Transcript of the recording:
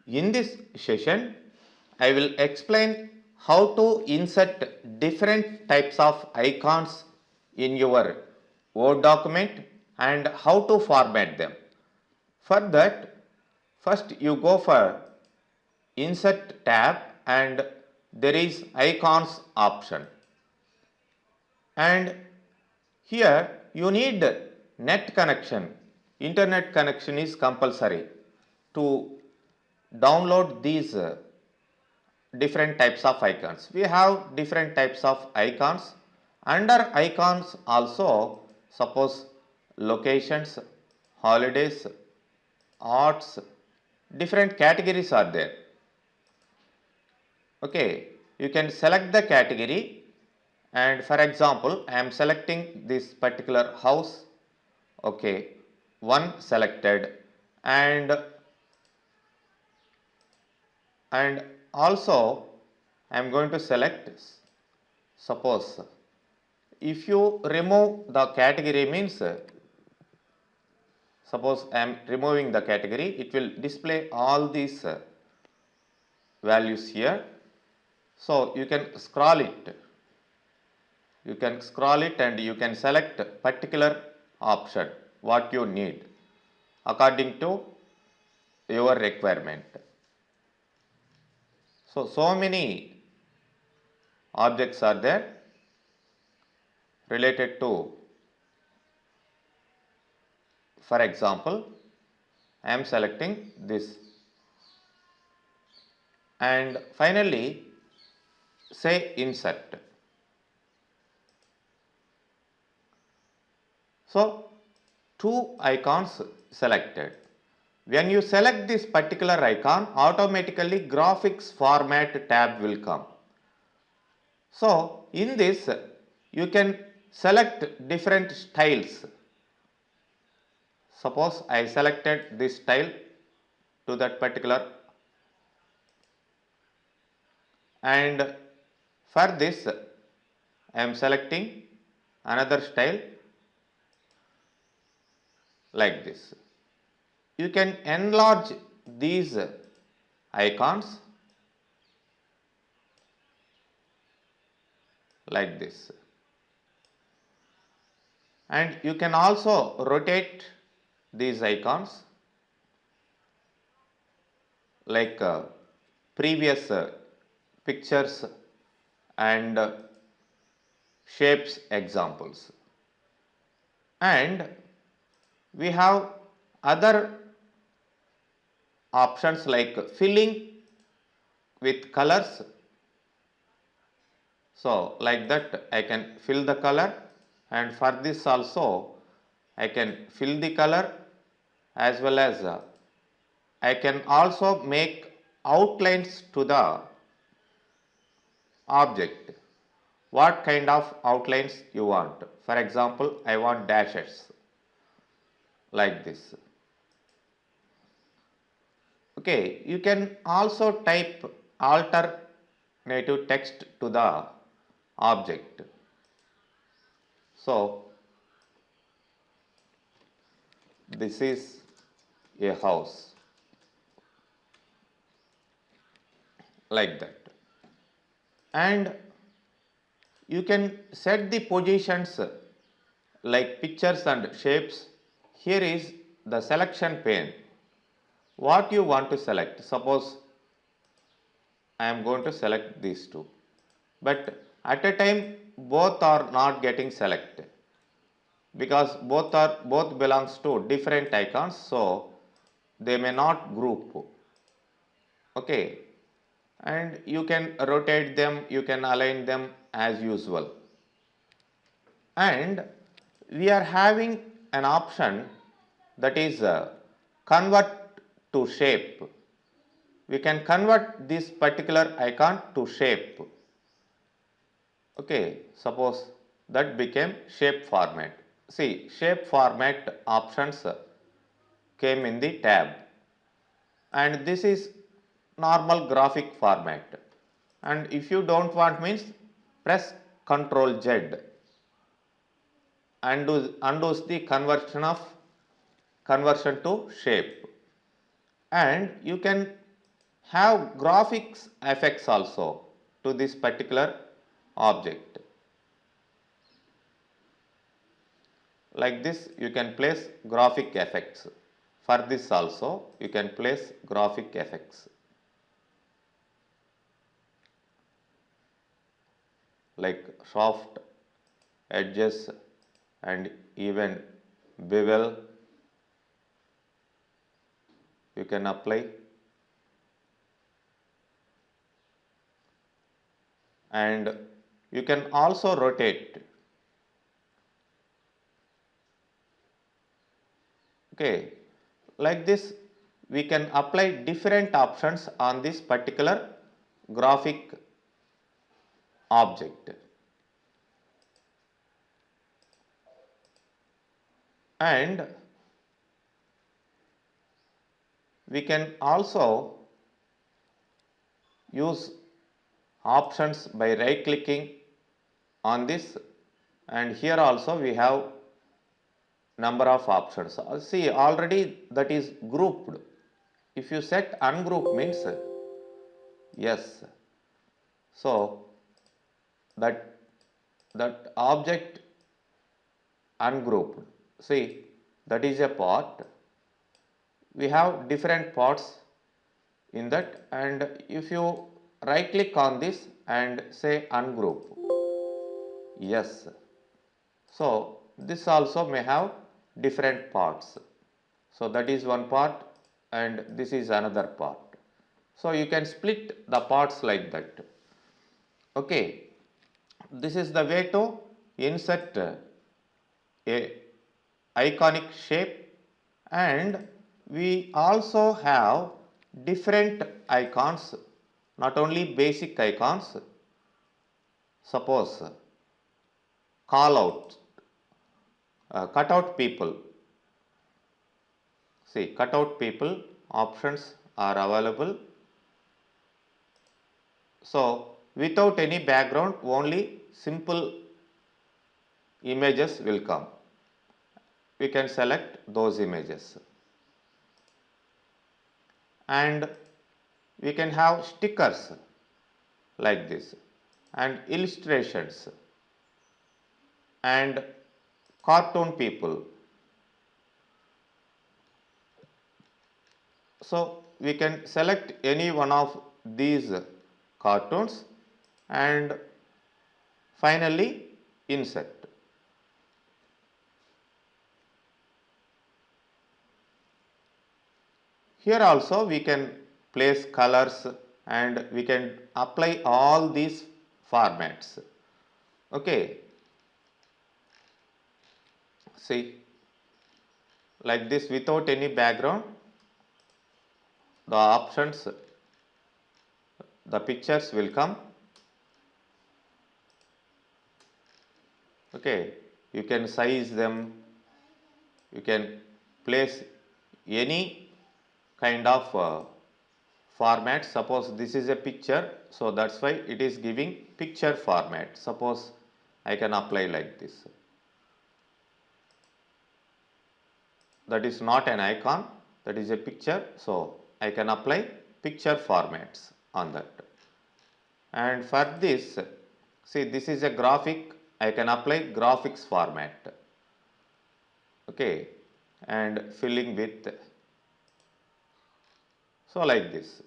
In this session, I will explain how to insert different types of icons in your Word document and how to format them. For that, first you go for Insert tab and there is Icons option. And here you need net connection. Internet connection is compulsory to download these different types of icons. We have different types of icons. Under icons also, suppose locations, holidays, arts, different categories are there. Okay, you can select the category, and for example, I am selecting this particular house. Okay, one selected, and also I am going to select, suppose if you remove the category means, suppose I am removing the category, it will display all these values here. So you can scroll it. You can scroll it and you can select particular option what you need according to your requirement. So many objects are there related to, for example, I am selecting this, and finally say insert. So two icons selected. When you select this particular icon, automatically graphics format tab will come. So in this you can select different styles. Suppose I selected this style to that particular, and for this I am selecting another style like this. You can enlarge these icons like this, and you can also rotate these icons like previous pictures and shapes examples. And we have other options like filling with colors. So like that I can fill the color, and for this also I can fill the color, as well as I can also make outlines to the object. What kind of outlines you want? For example, I want dashes like this. Okay, you can also type alternative text to the object. So this is a house like that, and you can set the positions like pictures and shapes. Here is the selection pane. What you want to select? Suppose I am going to select these two, but at a time both are not getting selected because both belongs to different icons, so they may not group. Okay, and you can rotate them, you can align them as usual. And we are having an option that is convert to shape. We can convert this particular icon to shape. Okay, suppose that became shape format. See, shape format options came in the tab, and this is normal graphic format. And if you don't want means press Ctrl Z, undoes the conversion to shape, and you can have graphics effects also to this particular object. Like this you can place graphic effects. For this also you can place graphic effects like soft edges and even bevel you can apply, and you can also rotate. Okay, like this we can apply different options on this particular graphic object. And we can also use options by right clicking on this, and here also we have number of options. See, already that is grouped. If you set ungroup means yes, so that object ungrouped, see, that is a part. We have different parts in that, and if you right click on this and say ungroup, yes, so this also may have different parts. So that is one part and this is another part. So you can split the parts like that. Okay, this is the way to insert a iconic shape, and we also have different icons, not only basic icons. Suppose call out, cutout people. See, cutout people options are available. So without any background, only simple images will come. We can select those images, and we can have stickers like this, and illustrations, and cartoon people. So we can select any one of these cartoons and finally insert. Here also we can place colors and we can apply all these formats. Okay, see, like this without any background, the options, the pictures will come. Okay, you can size them, you can place any kind of format. Suppose this is a picture, so that's why it is giving picture format. Suppose I can apply like this. That is not an icon, that is a picture, so I can apply picture formats on that. And for this, see, this is a graphic, I can apply graphics format. Okay, and filling with, so like this.